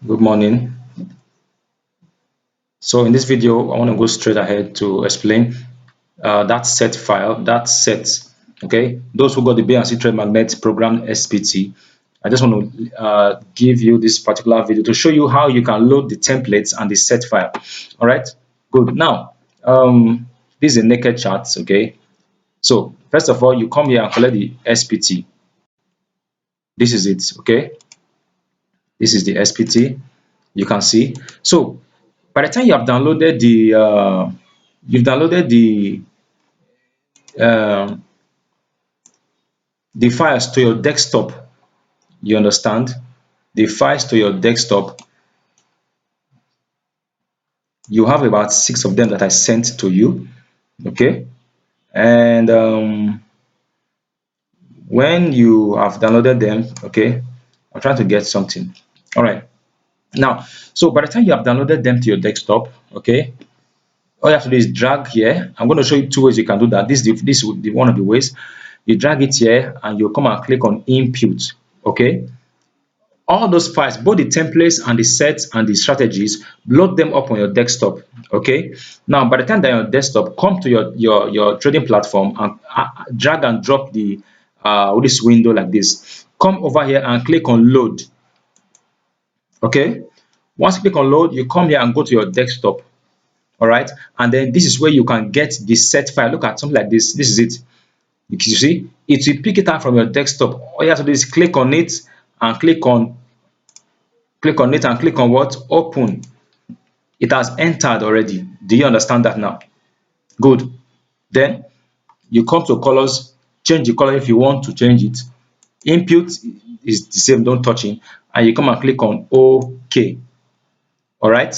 Good morning. So in this video, I want to go straight ahead to explain that set file, that set. Okay, those who got the B and C Trade Magnet program SPT, I just want to give you this particular video to show you how you can load the templates and the set file. All right, good. Now, this is a naked chart. Okay, so first of all, you come here and collect the SPT. This is it. Okay, this is the SPT. You can see. So by the time you have downloaded uh, the files to your desktop, you understand, the files to your desktop, you have about 6 of them that I sent to you. Okay, and when you have downloaded them, okay, I'm trying to get something. All right, now, so by the time you have downloaded them to your desktop, okay, all you have to do is drag here. I'm going to show you 2 ways you can do that. This is one of the ways. You drag it here and you come and click on input. Okay, all those files, both the templates and the sets and the strategies, load them up on your desktop. Okay, now by the time they're on your desktop, come to your trading platform and drag and drop the this window like this. Come over here and click on load. Okay, once you click on load, you come here and go to your desktop. All right, and then this is where you can get the set file. Look at something like this. This is it. You see, it will pick it up from your desktop. All you have to do is click on it and click on what? Open. It has entered already. Do you understand that now? Good. Then you come to colors, change the color if you want to change it. Input is the same, don't touch it. And you come and click on OK. All right.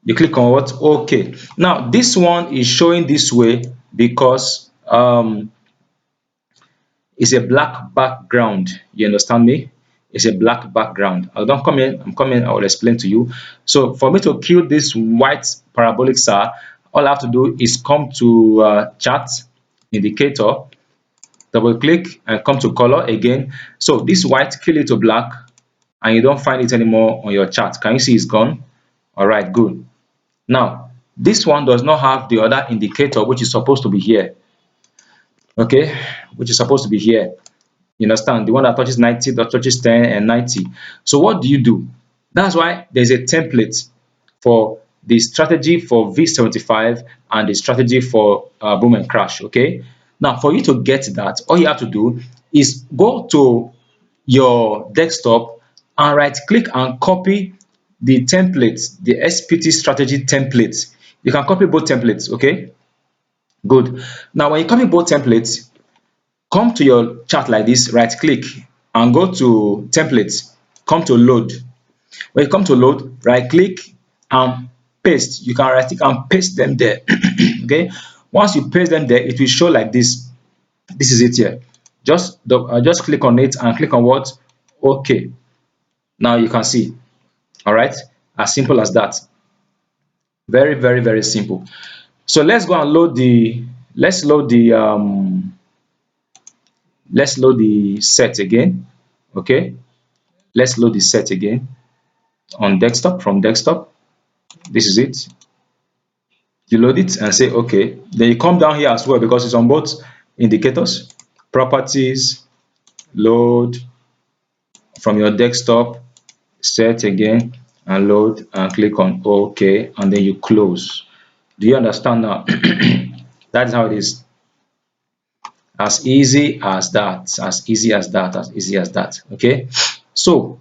You click on what? OK. Now, this one is showing this way because it's a black background. You understand me? It's a black background. I don't come in, I'm coming, I will explain to you. So for me to kill this white parabolic star, all I have to do is come to chart indicator, double click and come to color again. So this white, kill it to black and you don't find it anymore on your chart. Can you see it's gone? All right, good. Now, this one does not have the other indicator which is supposed to be here. Okay, which is supposed to be here. You understand? The one that touches 90, that touches 10 and 90. So what do? That's why there's a template for the strategy for V75 and the strategy for boom and crash. Okay. Now, for you to get that, all you have to do is go to your desktop and right click and copy the template, the SPT strategy template. You can copy both templates. Okay. Good. Now, when you copy both templates, come to your chart like this, right click and go to templates, come to load. When you come to load, right click and paste. You can right click and paste them there. Okay, once you paste them there, it will show like this. This is it here. Just click on it and click on what? Okay. Now you can see. All right, as simple as that. Very, very, very simple. So let's go and load the let's load the set again. Okay, let's load the set again on desktop. From desktop, this is it. You load it and say okay. Then you come down here as well because it's on both indicators. Properties, load from your desktop, set again and load and click on OK and then you close. Do you understand now? That is how it is. As easy as that, as easy as that, as easy as that. Okay, so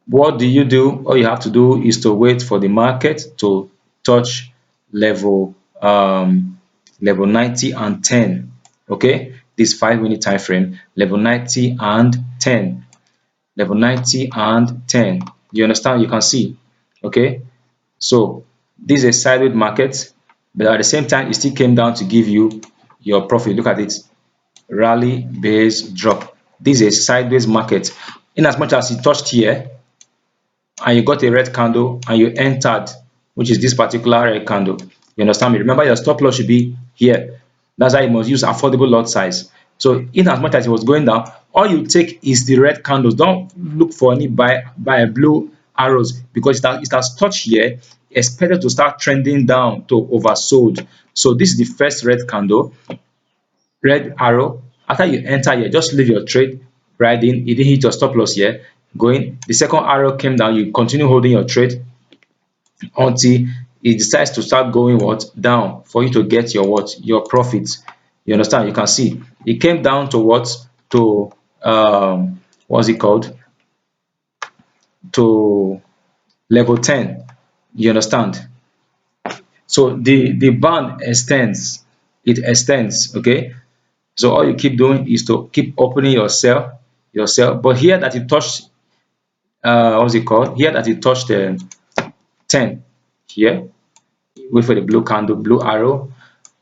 what do? All you have to do is to wait for the market to touch level level 90 and 10. Okay, this 5-minute time frame, level 90 and 10, level 90 and 10. You understand? You can see. Okay, so this is a sideways market, but at the same time it still came down to give you your profit. Look at it, rally base drop. This is a sideways market. In as much as it touched here and you got a red candle and you entered, which is this particular red candle, you understand me? Remember, your stop loss should be here. That's why you must use affordable lot size. So in as much as it was going down, all you take is the red candles. Don't look for any buy a blue arrows because it has touched here, expected to start trending down to oversold. So this is the first red candle, red arrow. After you enter here, just leave your trade right in. It didn't hit your stop loss here. Going, the second arrow came down, you continue holding your trade until it decides to start going what down for you to get your what your profit. You understand? You can see it came down to what to what's it called, to level 10. You understand? So the band extends, it extends. Okay, so all you keep doing is to keep opening your sell. But here that it touched what's it called, here that it touched 10 here, wait for the blue candle, blue arrow,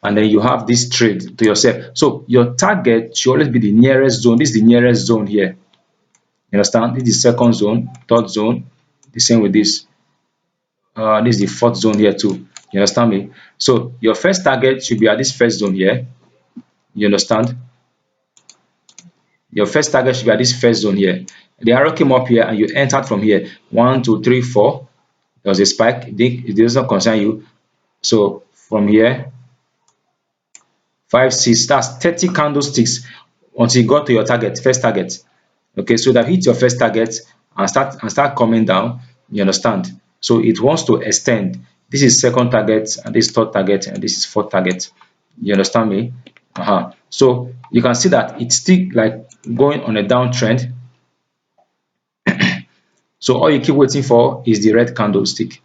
and then you have this trade to yourself. So your target should always be the nearest zone. This is the nearest zone here. You understand? This is the second zone, third zone. The same with this. This is the fourth zone here too. You understand me? So your first target should be at this first zone here. You understand? Your first target should be at this first zone here. The arrow came up here and you entered from here. 1, 2, 3, 4. There was a spike. It doesn't concern you. So from here, 5, 6, that's 30 candlesticks until you got to your target, first target. Okay, so that hit your first target and start coming down. You understand? So it wants to extend. This is second target, and this is third target, and this is fourth target. You understand me? So you can see that it's still like going on a downtrend. So all you keep waiting for is the red candlestick.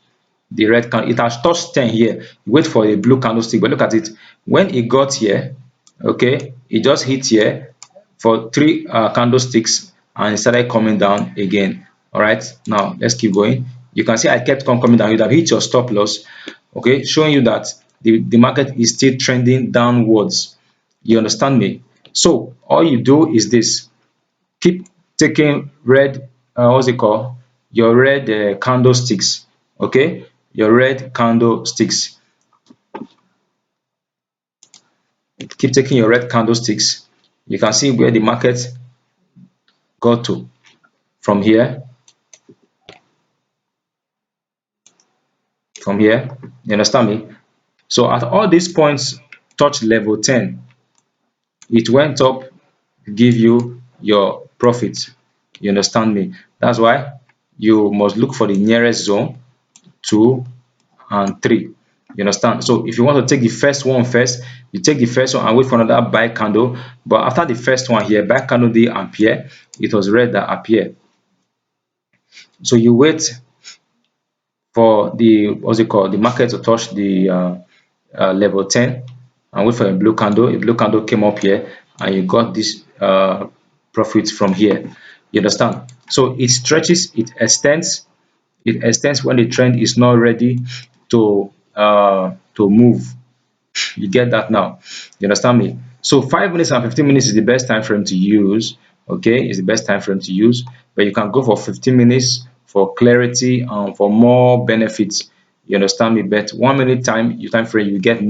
The red candle, it has touched 10 here. You wait for a blue candlestick, but look at it. When it got here, okay, it just hit here for 3 candlesticks and it started coming down again. All right, now let's keep going. You can see I kept on coming down. You'd have hit your stop loss, okay, showing you that the market is still trending downwards. You understand me? So all you do is this: keep taking red what's it called, your red candlesticks. Okay, your red candlesticks. Keep taking your red candlesticks. You can see where the market got to from here. From here, you understand me? So at all these points touch level 10, it went up, give you your profit. You understand me? That's why you must look for the nearest zone, 2 and 3. You understand? So if you want to take the first one first, you take the first one and wait for another buy candle. But after the first one here, buy candle didn't appear, it was red that appeared. So you wait for the what's it called, the market to touch the level 10 and wait for a blue candle. A blue candle came up here and you got this profit from here. You understand? So it stretches, it extends. It extends when the trend is not ready to move. You get that now? You understand me? So 5 minutes and 15 minutes is the best time frame to use. Okay, is the best time frame to use, but you can go for 15 minutes for clarity and for more benefits. You understand me? But 1 minute time frame, you get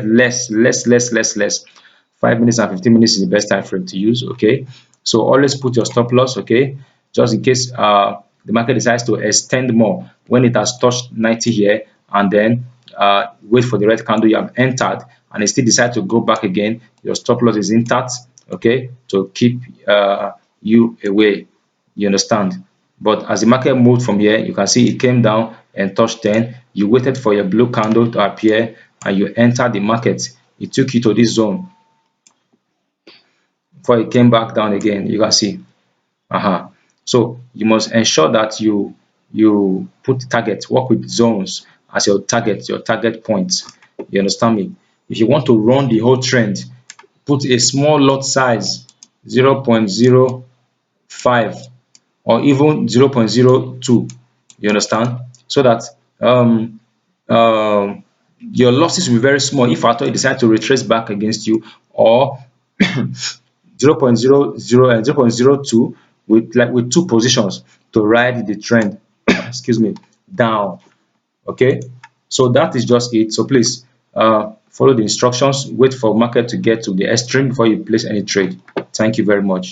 less. 5 minutes and 15 minutes is the best time frame to use. Okay, so always put your stop loss. Okay, just in case the market decides to extend more when it has touched 90 here, and then wait for the red candle you have entered and it still decide to go back again, your stop loss is intact, okay, to keep you away. You understand? But as the market moved from here, you can see it came down and touched 10. You waited for your blue candle to appear and you entered the market. It took you to this zone before it came back down again. You can see. So you must ensure that you put the target, work with zones as your target points. You understand me? If you want to run the whole trend, put a small lot size, 0.05 or even 0.02. You understand? So that your losses will be very small if at all you decide to retrace back against you, or 0.00 and 0.02 with 2 positions to ride the trend excuse me, down. Okay, so that is just it. So please follow the instructions, wait for market to get to the extreme before you place any trade. Thank you very much.